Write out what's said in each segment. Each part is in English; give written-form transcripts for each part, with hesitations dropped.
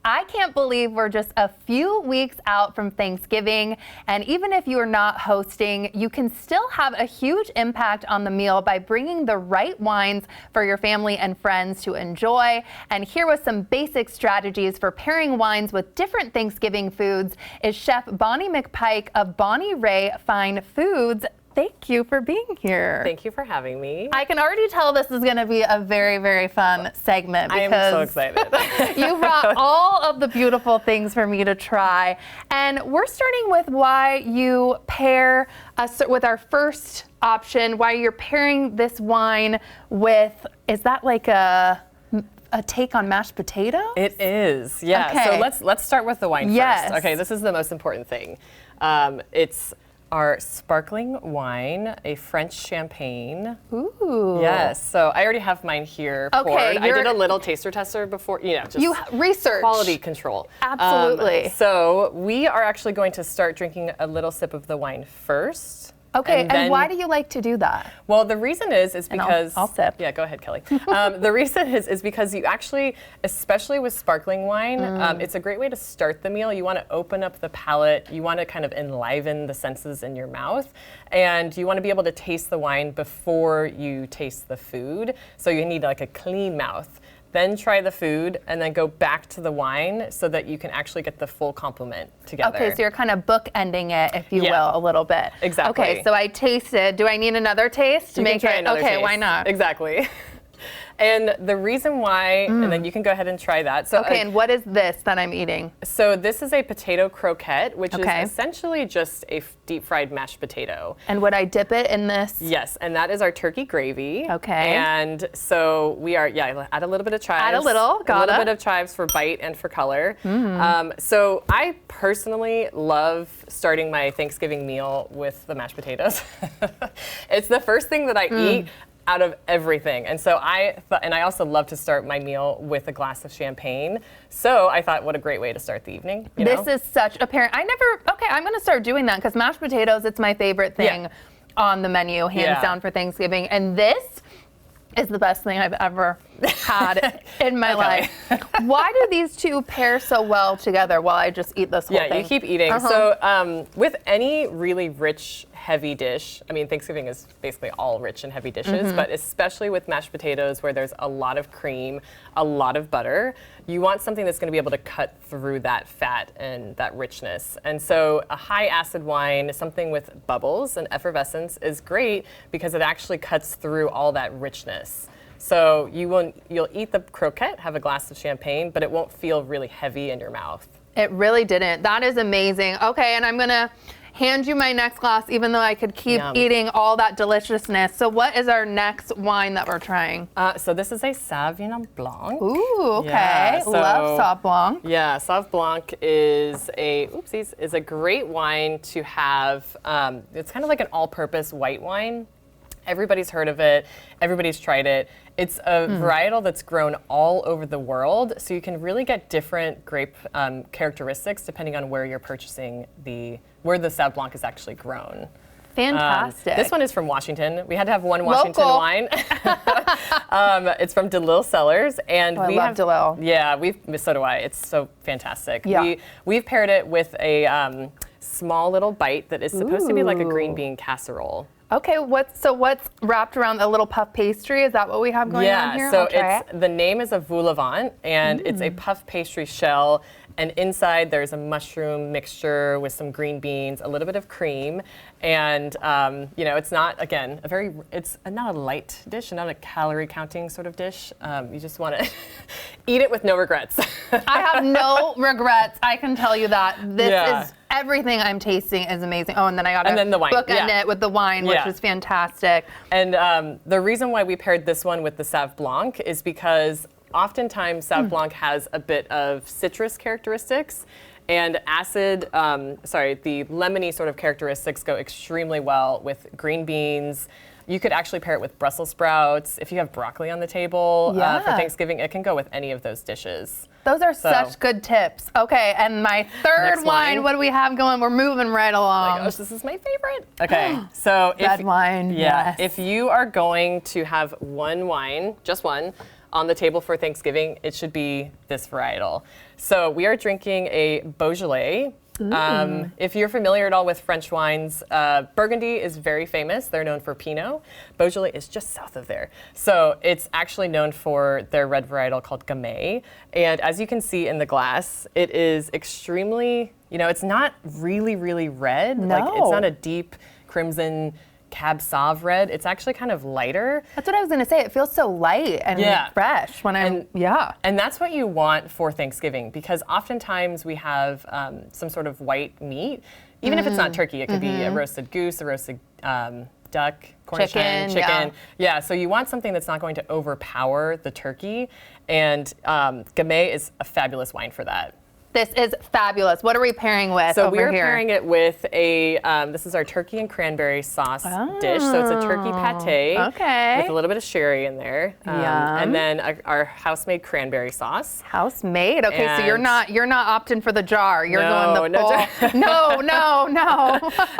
I can't believe we're just a few weeks out from Thanksgiving, and even if you are not hosting, you can still have a huge impact on the meal by bringing the right wines for your family and friends to enjoy. And here with some basic strategies for pairing wines with different Thanksgiving foods is Chef Bonnie McPike of Bonnie Ray Fine Foods. Thank you for being here. Thank you for having me. I can already tell this is going to be a very, very fun segment because I am so excited. You brought all of the beautiful things for me to try. And we're starting with why you pair us with our first option, why you're pairing this wine with, is that like a take on mashed potato? It is, yeah. Okay. So let's start with the wine first. Okay, this is the most important thing. It's our sparkling wine, a French champagne. Ooh. Yes, so I already have mine here poured. I did a little taster tester before, just you research. Quality control. Absolutely. So we are actually going to start drinking a little sip of the wine first. Okay, and why do you like to do that? Well, the reason is because I'll sip. Yeah, go ahead, Kelly. The reason is because you actually, especially with sparkling wine, it's a great way to start the meal. You want to open up the palate. You want to kind of enliven the senses in your mouth, and you want to be able to taste the wine before you taste the food. So you need like a clean mouth. Then try the food, and then go back to the wine so that you can actually get the full complement together. Okay, so you're kind of bookending it, if you will, a little bit. Exactly. Okay, so I tasted. Do I need another taste to You make can try it? another Okay, taste. why not? Exactly. And the reason why, and then you can go ahead and try that. So, okay, and what is this that I'm eating? So this is a potato croquette, which is essentially just a deep fried mashed potato. And would I dip it in this? Yes, and that is our turkey gravy. Okay. And so we are, add a little bit of chives. Add a little, A little bit of chives for bite and for color. So I personally love starting my Thanksgiving meal with the mashed potatoes. It's the first thing that I eat out of everything. And so I also love to start my meal with a glass of champagne. So I thought, what a great way to start the evening. This is such a pairing. I'm going to start doing that because mashed potatoes, it's my favorite thing on the menu, hands down, for Thanksgiving. And this is the best thing I've ever had in my life. Why do these two pair so well together while I just eat this whole thing? Yeah, you keep eating. So with any really rich, heavy dish, I mean, Thanksgiving is basically all rich and heavy dishes, but especially with mashed potatoes where there's a lot of cream, a lot of butter, you want something that's going to be able to cut through that fat and that richness. And so a high acid wine, something with bubbles and effervescence, is great because it actually cuts through all that richness. So you'll eat the croquette, have a glass of champagne, but it won't feel really heavy in your mouth. It really didn't. That is amazing. Okay, and I'm going to hand you my next glass, even though I could keep eating all that deliciousness. So what is our next wine that we're trying? So this is a Sauvignon Blanc. Ooh, okay. Yeah, so, love Sauv Blanc. Yeah, Sauv Blanc is a great wine to have. It's kind of like an all-purpose white wine. Everybody's heard of it. Everybody's tried it. It's a varietal that's grown all over the world, so you can really get different grape characteristics depending on where you're purchasing where the Sauv Blanc is actually grown. Fantastic. This one is from Washington. We had to have one Washington wine. It's from DeLille Cellars, and I love DeLille. Yeah, so do I. It's so fantastic. Yeah. We've paired it with a small little bite that is supposed to be like a green bean casserole. Okay, what's wrapped around a little puff pastry? Is that what we have going on here? Yeah, so the name is a vol-au-vent, and it's a puff pastry shell, and inside there's a mushroom mixture with some green beans, a little bit of cream, and it's not, again, it's not a light dish, not a calorie counting sort of dish. You just want to eat it with no regrets. I have no regrets, I can tell you that. This is everything I'm tasting is amazing. Oh, and then I got to bookend it with the wine, which is fantastic. And the reason why we paired this one with the Sauv Blanc is because oftentimes Sauv Blanc has a bit of citrus characteristics, and the lemony sort of characteristics go extremely well with green beans. You could actually pair it with Brussels sprouts. If you have broccoli on the table for Thanksgiving, it can go with any of those dishes. Those are such good tips. Okay, and my third wine, what do we have going? We're moving right along. Oh my gosh, this is my favorite. Okay, so red wine, yes. If you are going to have one wine, just one, on the table for Thanksgiving, it should be this varietal. So we are drinking a Beaujolais. If you're familiar at all with French wines, Burgundy is very famous. They're known for Pinot. Beaujolais is just south of there. So it's actually known for their red varietal called Gamay. And as you can see in the glass, it is extremely, it's not really, really red. No. Like, it's not a deep crimson Cab Sauv red. It's actually kind of lighter. That's what I was going to say. It feels so light and fresh when And that's what you want for Thanksgiving, because oftentimes we have some sort of white meat. Even if it's not turkey, it could be a roasted goose, a roasted duck, Cornish hen, chicken. Yeah, so you want something that's not going to overpower the turkey. And Gamay is a fabulous wine for that. This is fabulous. What are we pairing with so over we're here? pairing it with a, this is our turkey and cranberry sauce dish. So it's a turkey pate with a little bit of sherry in there. And then our house-made cranberry sauce. House-made? Okay, so you're not opting for the jar. You're going the full. No.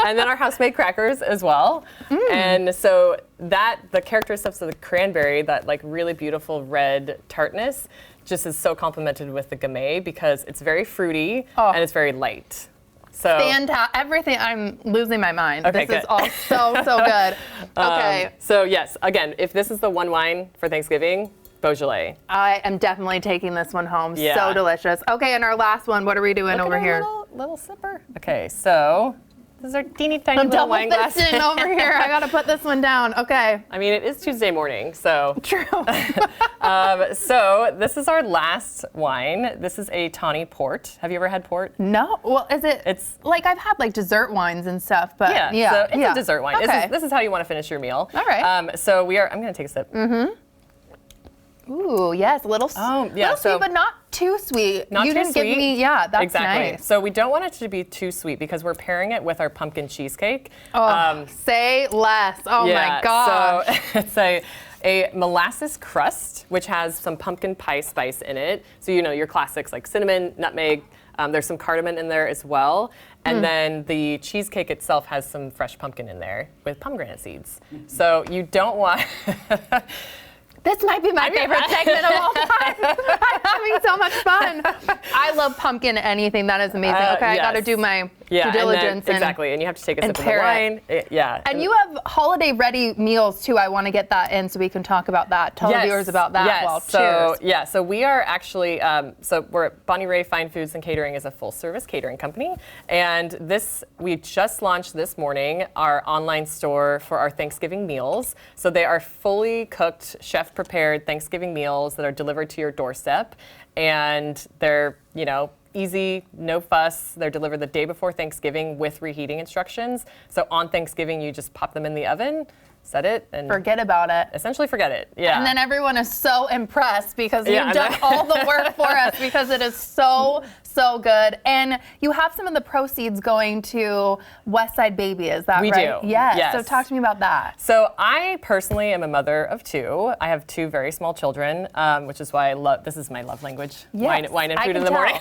And then our house-made crackers as well. And so the characteristics of the cranberry, that like really beautiful red tartness, just is so complemented with the Gamay because it's very fruity and it's very light. So fantastic. Everything, I'm losing my mind. Okay, this is all so good. Okay. So yes, again, if this is the one wine for Thanksgiving, Beaujolais. I am definitely taking this one home. Yeah. So delicious. Okay, and our last one, what are we doing over here? Little sipper. Okay, so this is our teeny tiny little wine glass. I'm double fisting over here. I gotta put this one down. Okay. I mean, it is Tuesday morning, so. True. So this is our last wine. This is a tawny port. Have you ever had port? No. Well, is it? It's like I've had like dessert wines and stuff, but so it's a dessert wine. Okay. This is how you want to finish your meal. All right. So I'm gonna take a sip. Ooh, yes, a little sweet, but not too sweet. Not you too didn't sweet. give me, that's nice. So we don't want it to be too sweet because we're pairing it with our pumpkin cheesecake. Say less. Oh my gosh. So it's a molasses crust, which has some pumpkin pie spice in it. So your classics like cinnamon, nutmeg. There's some cardamom in there as well. And then the cheesecake itself has some fresh pumpkin in there with pomegranate seeds. So you don't want... This might be my favorite segment of all time. I'm having so much fun. I love pumpkin anything. That is amazing. Okay, I got to do my due diligence. Exactly, and you have to take a sip of the wine. And you have holiday-ready meals, too. I want to get that in so we can talk about that. Tell the viewers about that. Yes. Well, cheers. So we are actually, we're at Bonnie Ray Fine Foods and Catering is a full-service catering company. And we just launched this morning our online store for our Thanksgiving meals. So they are fully cooked, chef-prepared Thanksgiving meals that are delivered to your doorstep. And they're, easy, no fuss. They're delivered the day before Thanksgiving with reheating instructions. So on Thanksgiving, you just pop them in the oven, set it, and forget about it. Essentially forget it. Yeah. And then everyone is so impressed because you've done all the work for us because it is so good. And you have some of the proceeds going to Westside Baby, is that right? We do. Yes. So talk to me about that. So I personally am a mother of two. I have two very small children, which is why this is my love language, wine and food in the morning.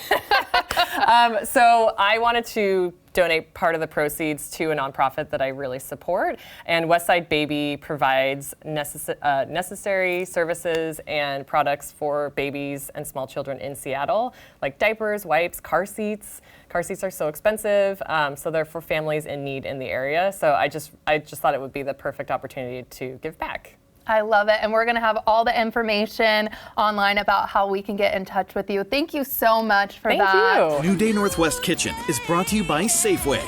So I wanted to donate part of the proceeds to a nonprofit that I really support. And Westside Baby provides necessary services and products for babies and small children in Seattle, like diapers, wipes, car seats. Car seats are so expensive, so they're for families in need in the area. So I just thought it would be the perfect opportunity to give back. I love it. And we're going to have all the information online about how we can get in touch with you. Thank you so much for that. Thank you. New Day Northwest Kitchen is brought to you by Safeway.